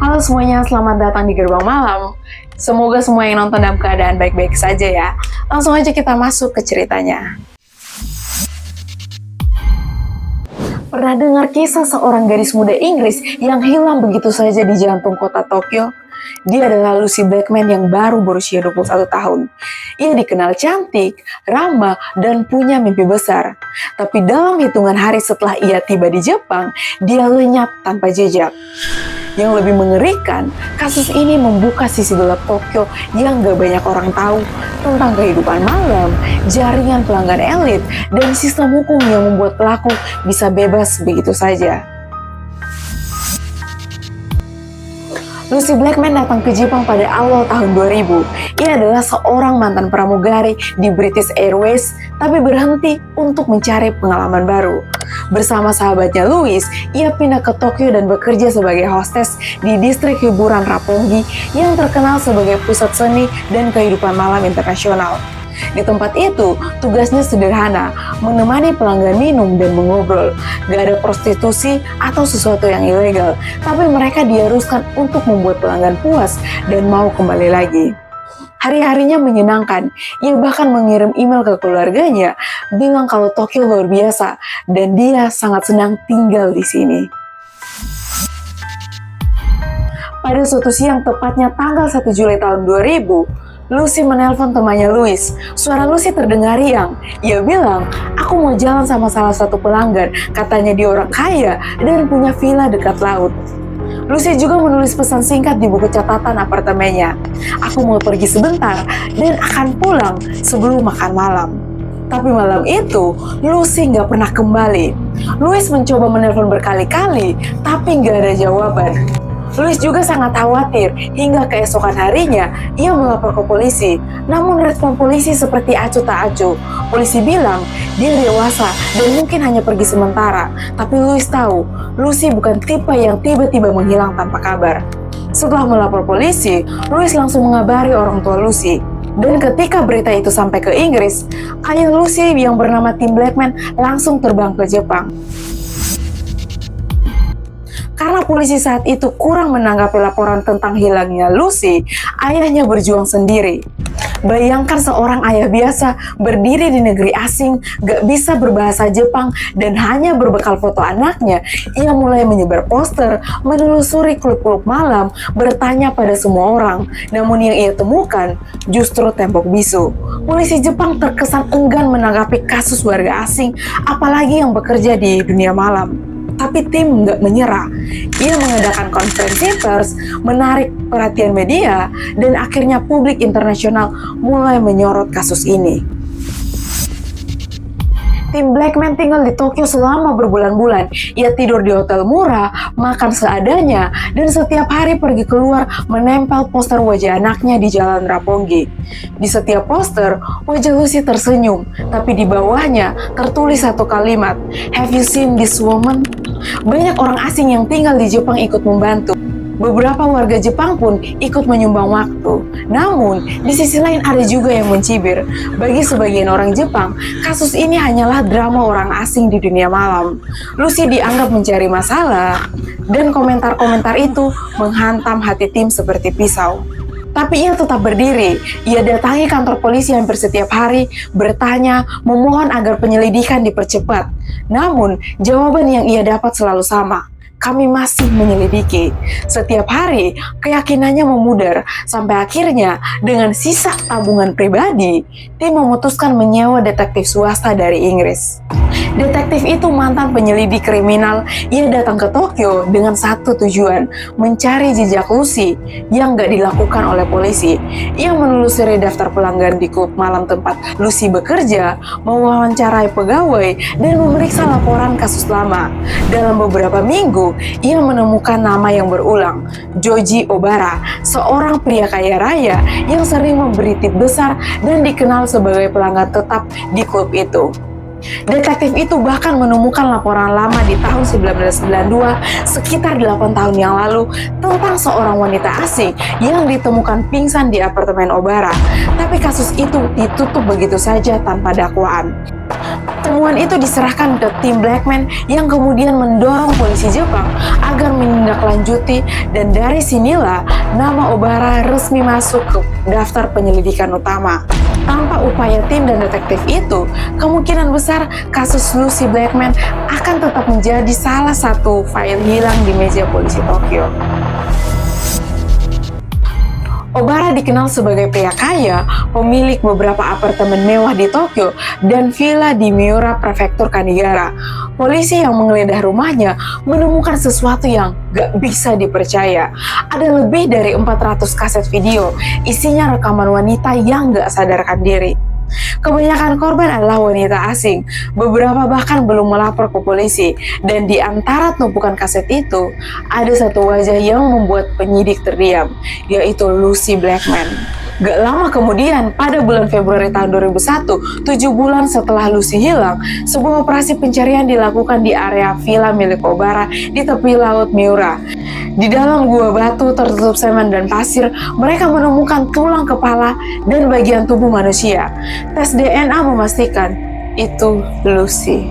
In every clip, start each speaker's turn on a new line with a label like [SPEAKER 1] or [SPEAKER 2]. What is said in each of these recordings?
[SPEAKER 1] Halo semuanya, selamat datang di Gerbang Malam. Semoga semua yang nonton dalam keadaan baik-baik saja ya. Langsung aja kita masuk ke ceritanya. Pernah dengar kisah seorang gadis muda Inggris yang hilang begitu saja di jantung kota Tokyo? Dia adalah Lucy Blackman yang baru berusia 21 tahun. Ia dikenal cantik, ramah, dan punya mimpi besar. Tapi dalam hitungan hari setelah ia tiba di Jepang, dia lenyap tanpa jejak. Yang lebih mengerikan, kasus ini membuka sisi gelap Tokyo yang gak banyak orang tahu tentang kehidupan malam, jaringan pelanggan elit, dan sistem hukum yang membuat pelaku bisa bebas begitu saja. Lucy Blackman datang ke Jepang pada awal tahun 2000. Ia adalah seorang mantan pramugari di British Airways, tapi berhenti untuk mencari pengalaman baru. Bersama sahabatnya Louis, ia pindah ke Tokyo dan bekerja sebagai hostess di distrik hiburan Roppongi yang terkenal sebagai pusat seni dan kehidupan malam internasional. Di tempat itu, tugasnya sederhana, menemani pelanggan minum dan mengobrol. Gak ada prostitusi atau sesuatu yang ilegal, tapi mereka diharuskan untuk membuat pelanggan puas dan mau kembali lagi. Hari-harinya menyenangkan, ia bahkan mengirim email ke keluarganya, bilang kalau Tokyo luar biasa, dan dia sangat senang tinggal di sini. Pada suatu siang, tepatnya tanggal 1 Juli tahun 2000, Lucy menelpon temannya Louis. Suara Lucy terdengar riang. Ia bilang, aku mau jalan sama salah satu pelanggan. Katanya dia orang kaya dan punya villa dekat laut. Lucy juga menulis pesan singkat di buku catatan apartemennya. Aku mau pergi sebentar dan akan pulang sebelum makan malam. Tapi malam itu, Lucy nggak pernah kembali. Louis mencoba menelpon berkali-kali, tapi nggak ada jawaban. Louis juga sangat khawatir, hingga keesokan harinya ia melapor ke polisi. Namun respon polisi seperti acuh tak acuh. Polisi bilang dia dewasa dan mungkin hanya pergi sementara. Tapi Louis tahu, Lucy bukan tipe yang tiba-tiba menghilang tanpa kabar. Setelah melapor polisi, Louis langsung mengabari orang tua Lucy. Dan ketika berita itu sampai ke Inggris, ayah Lucy yang bernama Tim Blackman langsung terbang ke Jepang. Karena polisi saat itu kurang menanggapi laporan tentang hilangnya Lucy, ayahnya berjuang sendiri. Bayangkan seorang ayah biasa berdiri di negeri asing, gak bisa berbahasa Jepang, dan hanya berbekal foto anaknya, ia mulai menyebar poster, menelusuri klub-klub malam, bertanya pada semua orang. Namun yang ia temukan justru tembok bisu. Polisi Jepang terkesan enggan menanggapi kasus warga asing, apalagi yang bekerja di dunia malam. Tapi Tim nggak menyerah. Ia mengadakan konferensi pers, menarik perhatian media, dan akhirnya publik internasional mulai menyorot kasus ini. Tim Blackman tinggal di Tokyo selama berbulan-bulan. Ia tidur di hotel murah, makan seadanya, dan setiap hari pergi keluar menempel poster wajah anaknya di jalan Roppongi. Di setiap poster, wajah Lucy tersenyum, tapi di bawahnya tertulis satu kalimat, "Have you seen this woman?" Banyak orang asing yang tinggal di Jepang ikut membantu. Beberapa warga Jepang pun ikut menyumbang waktu. Namun, di sisi lain ada juga yang mencibir. Bagi sebagian orang Jepang, kasus ini hanyalah drama orang asing di dunia malam. Lucy dianggap mencari masalah, dan komentar-komentar itu menghantam hati Tim seperti pisau. Tapi ia tetap berdiri. Ia datangi kantor polisi hampir setiap hari, bertanya, memohon agar penyelidikan dipercepat. Namun, jawaban yang ia dapat selalu sama. Kami masih menyelidiki. Setiap hari, keyakinannya memudar, sampai akhirnya dengan sisa tabungan pribadi, Tim memutuskan menyewa detektif swasta dari Inggris. Detektif itu mantan penyelidik kriminal. Ia datang ke Tokyo dengan satu tujuan, mencari jejak Lucy yang gak dilakukan oleh polisi. Ia menelusuri daftar pelanggan di klub malam tempat Lucy bekerja, mewawancarai pegawai, dan memeriksa laporan kasus lama. Dalam beberapa minggu, ia menemukan nama yang berulang, Joji Obara, seorang pria kaya raya yang sering memberi tip besar dan dikenal sebagai pelanggan tetap di klub itu. Detektif itu bahkan menemukan laporan lama di tahun 1992, sekitar 8 tahun yang lalu, tentang seorang wanita asing yang ditemukan pingsan di apartemen Obara. Tapi kasus itu ditutup begitu saja tanpa dakwaan. Temuan itu diserahkan ke tim Blackman yang kemudian mendorong polisi Jepang agar menindaklanjuti, dan dari sinilah nama Obara resmi masuk ke daftar penyelidikan utama. Tanpa upaya tim dan detektif itu, kemungkinan besar kasus Lucy Blackman akan tetap menjadi salah satu file hilang di meja polisi Tokyo. Obara dikenal sebagai pria kaya, pemilik beberapa apartemen mewah di Tokyo dan villa di Miura, Prefektur Kanigara. Polisi yang menggeledah rumahnya menemukan sesuatu yang gak bisa dipercaya. Ada lebih dari 400 kaset video, isinya rekaman wanita yang gak sadarkan diri. Kebanyakan korban adalah wanita asing, beberapa bahkan belum melapor ke polisi, dan di antara tumpukan kaset itu, ada satu wajah yang membuat penyidik terdiam, yaitu Lucy Blackman. Gak lama kemudian, pada bulan Februari tahun 2001, 7 bulan setelah Lucy hilang, sebuah operasi pencarian dilakukan di area villa milik Obara di tepi laut Miura. Di dalam gua batu tertutup semen dan pasir, mereka menemukan tulang kepala dan bagian tubuh manusia. Tes DNA memastikan itu Lucy.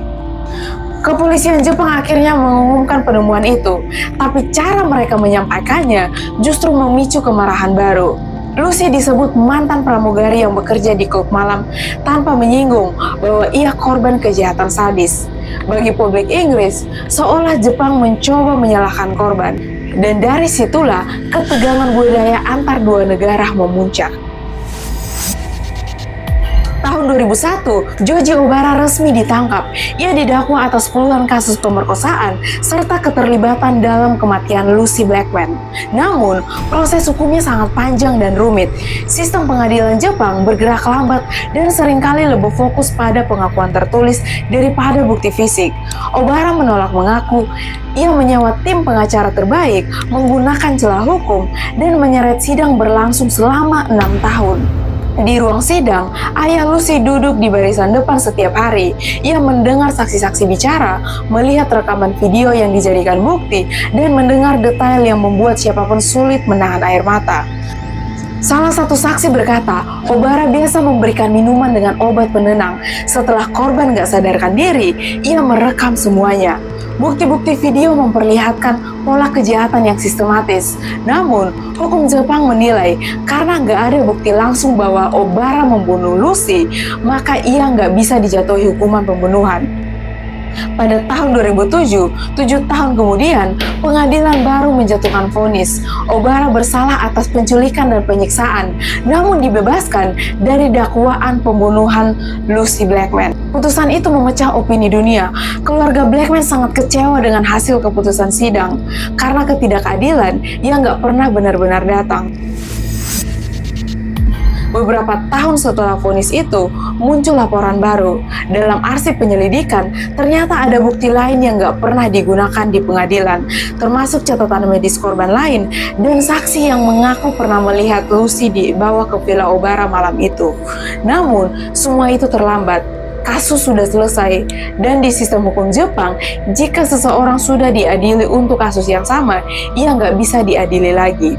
[SPEAKER 1] Kepolisian Jepang akhirnya mengumumkan penemuan itu, tapi cara mereka menyampaikannya justru memicu kemarahan baru. Lucy disebut mantan pramugari yang bekerja di klub malam tanpa menyinggung bahwa ia korban kejahatan sadis. Bagi publik Inggris, seolah Jepang mencoba menyalahkan korban. Dan dari situlah ketegangan budaya antar dua negara memuncak. Tahun 2001, Joji Obara resmi ditangkap. Ia didakwa atas puluhan kasus pemerkosaan serta keterlibatan dalam kematian Lucy Blackman. Namun, proses hukumnya sangat panjang dan rumit. Sistem pengadilan Jepang bergerak lambat dan seringkali lebih fokus pada pengakuan tertulis daripada bukti fisik. Obara menolak mengaku. Ia menyewa tim pengacara terbaik, menggunakan celah hukum, dan menyeret sidang berlangsung selama 6 tahun. Di ruang sidang, ayah Lucy duduk di barisan depan setiap hari. Ia mendengar saksi-saksi bicara, melihat rekaman video yang dijadikan bukti, dan mendengar detail yang membuat siapapun sulit menahan air mata. Salah satu saksi berkata, Obara biasa memberikan minuman dengan obat penenang. Setelah korban gak sadarkan diri, ia merekam semuanya. Bukti-bukti video memperlihatkan pola kejahatan yang sistematis. Namun, hukum Jepang menilai karena nggak ada bukti langsung bahwa Obara membunuh Lucy, maka ia nggak bisa dijatuhi hukuman pembunuhan. Pada tahun 2007, 7 tahun kemudian, pengadilan baru menjatuhkan vonis. Obara bersalah atas penculikan dan penyiksaan, namun dibebaskan dari dakwaan pembunuhan Lucy Blackman. Putusan itu memecah opini dunia. Keluarga Blackman sangat kecewa dengan hasil keputusan sidang, karena ketidakadilan yang nggak pernah benar-benar datang. Beberapa tahun setelah vonis itu, muncul laporan baru. Dalam arsip penyelidikan, ternyata ada bukti lain yang nggak pernah digunakan di pengadilan, termasuk catatan medis korban lain dan saksi yang mengaku pernah melihat Lucy dibawa ke villa Obara malam itu. Namun, semua itu terlambat. Kasus sudah selesai, dan di sistem hukum Jepang, jika seseorang sudah diadili untuk kasus yang sama, ia nggak bisa diadili lagi.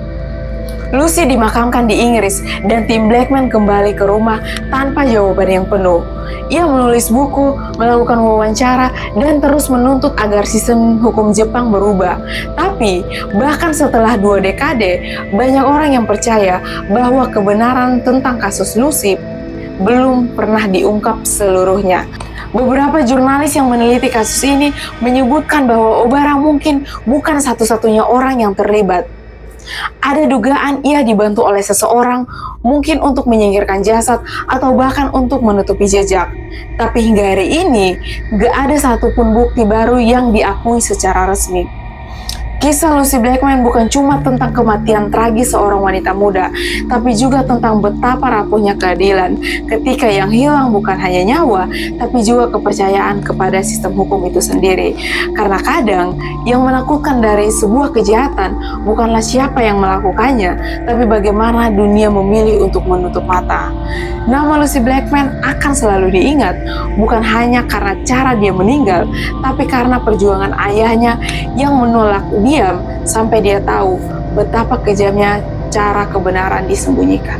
[SPEAKER 1] Lucy dimakamkan di Inggris dan tim Blackman kembali ke rumah tanpa jawaban yang penuh. Ia menulis buku, melakukan wawancara, dan terus menuntut agar sistem hukum Jepang berubah. Tapi, bahkan setelah 2 dekade, banyak orang yang percaya bahwa kebenaran tentang kasus Lucy belum pernah diungkap seluruhnya. Beberapa jurnalis yang meneliti kasus ini menyebutkan bahwa Obara mungkin bukan satu-satunya orang yang terlibat. Ada dugaan ia dibantu oleh seseorang, mungkin untuk menyingkirkan jasad atau bahkan untuk menutupi jejak. Tapi hingga hari ini, gak ada satupun bukti baru yang diakui secara resmi. Kisah Lucy Blackman bukan cuma tentang kematian tragis seorang wanita muda, tapi juga tentang betapa rapuhnya keadilan ketika yang hilang bukan hanya nyawa, tapi juga kepercayaan kepada sistem hukum itu sendiri. Karena kadang, yang menakutkan dari sebuah kejahatan bukanlah siapa yang melakukannya, tapi bagaimana dunia memilih untuk menutup mata. Nama Lucy Blackman akan selalu diingat, bukan hanya karena cara dia meninggal, tapi karena perjuangan ayahnya yang menolak diam sampai dia tahu betapa kejamnya cara kebenaran disembunyikan.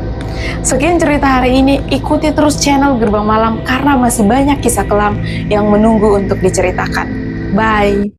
[SPEAKER 1] Sekian cerita hari ini, ikuti terus channel Gerbang Malam karena masih banyak kisah kelam yang menunggu untuk diceritakan. Bye!